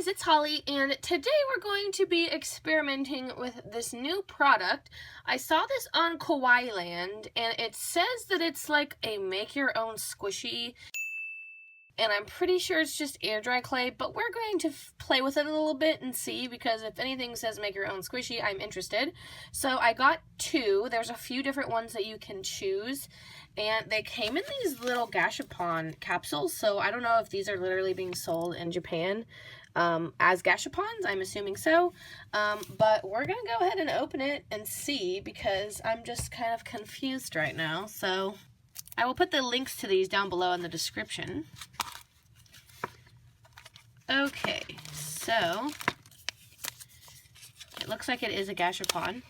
guys, it's Holly, and today we're going to be experimenting with this new product. I saw this on kawaii-land, and it says that it's like a make-your-own squishy, and I'm pretty sure it's just air dry clay, but we're going to play with it a little bit and see, because if anything says make your own squishy, I'm interested. So I got two. There's a few different ones that you can choose, and they came in these little gashapon capsules, so I don't know if these are literally being sold in Japan as gashapons. I'm assuming so, but we're gonna go ahead and open it and see, because I'm just kind of confused right now. So I will put the links to these down below in the description. Okay, so it looks like it is a gashapon.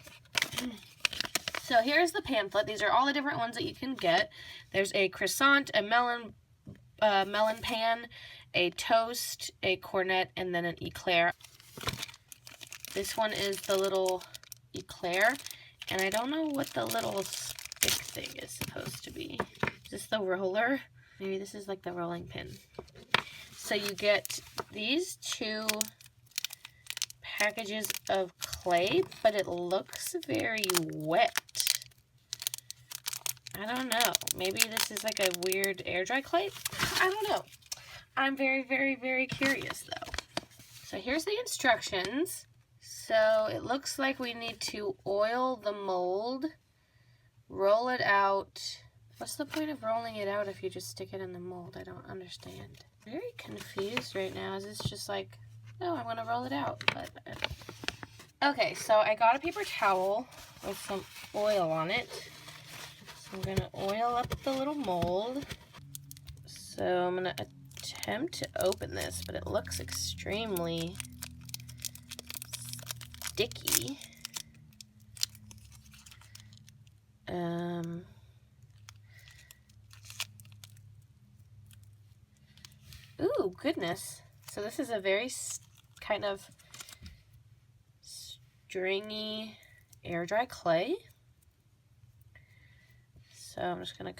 So here's the pamphlet. These are all the different ones that you can get. There's a croissant, a melon pan, a toast, a cornet, and then an eclair. This one is the little eclair, and I don't know what the little stick thing is supposed to be. Is this the roller? Maybe this is like the rolling pin. So you get these two packages of clay, but it looks very wet. I don't know. Maybe this is like a weird air dry clay? I don't know. I'm very, very, very curious though. So here's the instructions. So it looks like we need to oil the mold, roll it out. What's the point of rolling it out if you just stick it in the mold? I don't understand. I'm very confused right now. Is this just like, oh, I'm gonna roll it out? But okay, so I got a paper towel with some oil on it. So I'm gonna oil up the little mold. So I'm gonna attempt to open this, but it looks extremely sticky. Ooh, goodness. So this is a very kind of stringy air dry clay. So I'm just gonna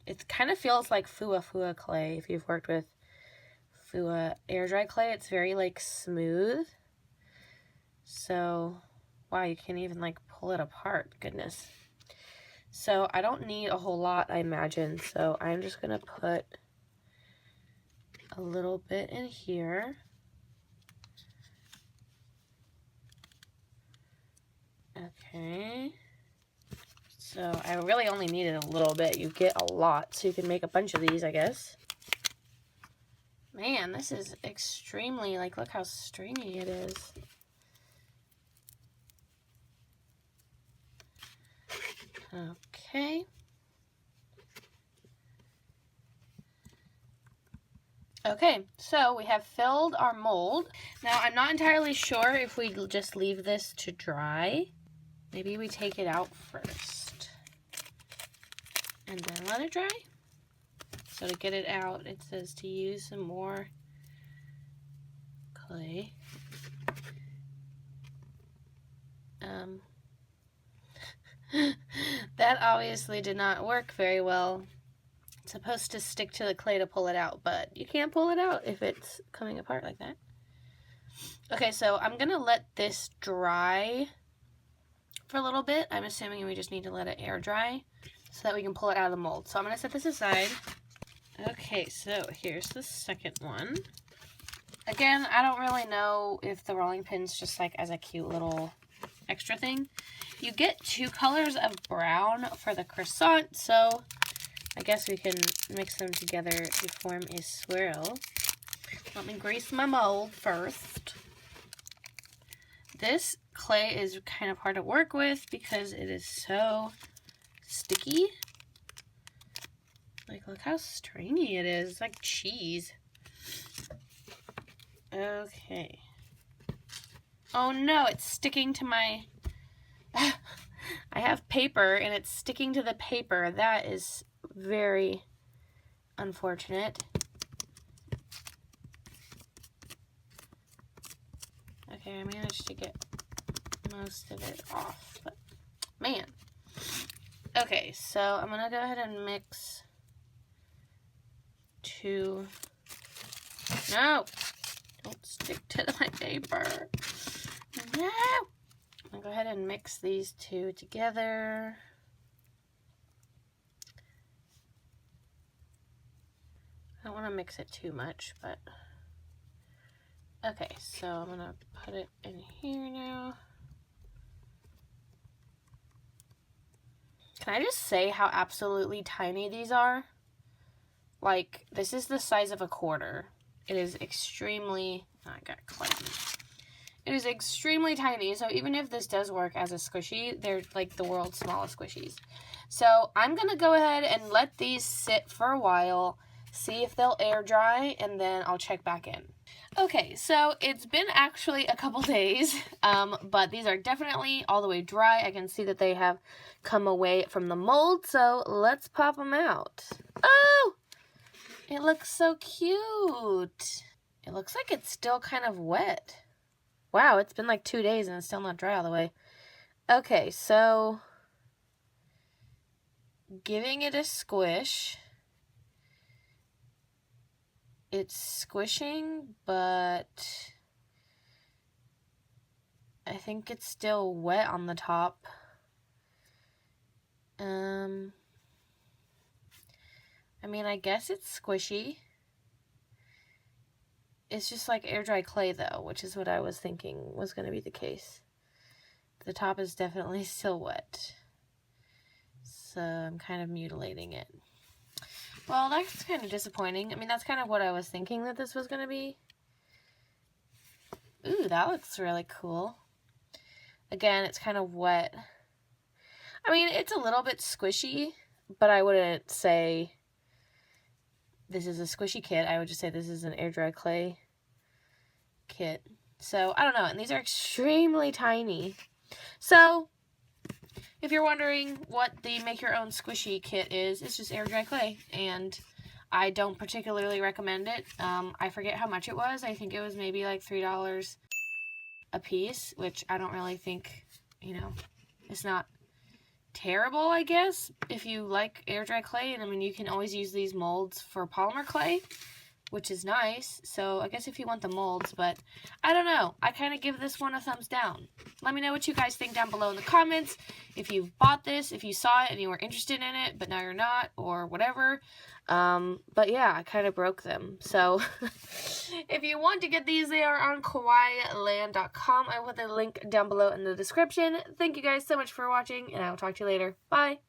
it kind of feels like Fua clay. If you've worked with Fua air dry clay, it's very like smooth. So, wow, you can't even like pull it apart. Goodness. So I don't need a whole lot, I imagine. So I'm just gonna put a little bit in here. Okay. So I really only needed a little bit. You get a lot, so you can make a bunch of these, I guess. Man, this is extremely, like, look how stringy it is. Okay. Okay, so we have filled our mold. Now, I'm not entirely sure if we just leave this to dry. Maybe we take it out first and then let it dry. So to get it out, it says to use some more clay. That obviously did not work very well. It's supposed to stick to the clay to pull it out, but you can't pull it out if it's coming apart like that. Okay, so I'm gonna let this dry for a little bit. I'm assuming we just need to let it air dry so that we can pull it out of the mold. So I'm gonna set this aside. Okay, so here's the second one. Again, I don't really know if the rolling pin's just like as a cute little extra thing. You get two colors of brown for the croissant, so I guess we can mix them together to form a swirl. Let me grease my mold first. This clay is kind of hard to work with because it is so sticky. Like, look how stringy it is. It's like cheese. Okay. Oh no, it's sticking to my... I have paper and it's sticking to the paper. That is very unfortunate. Okay, I managed to get most of it off, but man. Okay, so I'm gonna go ahead and mix two. No! Don't stick to my paper. No! I'm gonna go ahead and mix these two together. I don't want to mix it too much, but okay, so I'm gonna put it in here now. Can I just say how absolutely tiny these are? Like, this is the size of a quarter. It is extremely, oh, I got clay. It is extremely tiny, so even if this does work as a squishy, they're like the world's smallest squishies. So I'm gonna go ahead and let these sit for a while, see if they'll air dry, and then I'll check back in. Okay, so it's been actually a couple days, but these are definitely all the way dry. I can see that they have come away from the mold, so let's pop them out. Oh! It looks so cute. It looks like it's still kind of wet. Wow, it's been like 2 days and it's still not dry all the way. Okay, so giving it a squish. It's squishing, but I think it's still wet on the top. I mean, I guess it's squishy. It's just like air dry clay though, which is what I was thinking was going to be the case. The top is definitely still wet. So I'm kind of mutilating it. Well, that's kind of disappointing. I mean, that's kind of what I was thinking that this was going to be. Ooh, that looks really cool. Again, it's kind of wet. I mean, it's a little bit squishy, but I wouldn't say this is a squishy kit. I would just say this is an air dry clay kit. So, I don't know. And these are extremely tiny. So, if you're wondering what the make your own squishy kit is, it's just air dry clay. And I don't particularly recommend it. I forget how much it was. I think it was maybe like $3 a piece, which I don't really think, you know, it's not terrible, I guess, if you like air dry clay. And I mean, you can always use these molds for polymer clay, which is nice. So I guess if you want the molds, but I don't know. I kind of give this one a thumbs down. Let me know what you guys think down below in the comments. If you've bought this, if you saw it and you were interested in it, but now you're not, or whatever. But yeah, I kind of broke them. So if you want to get these, they are on kawaii-land.com. I will put the link down below in the description. Thank you guys so much for watching, and I will talk to you later. Bye!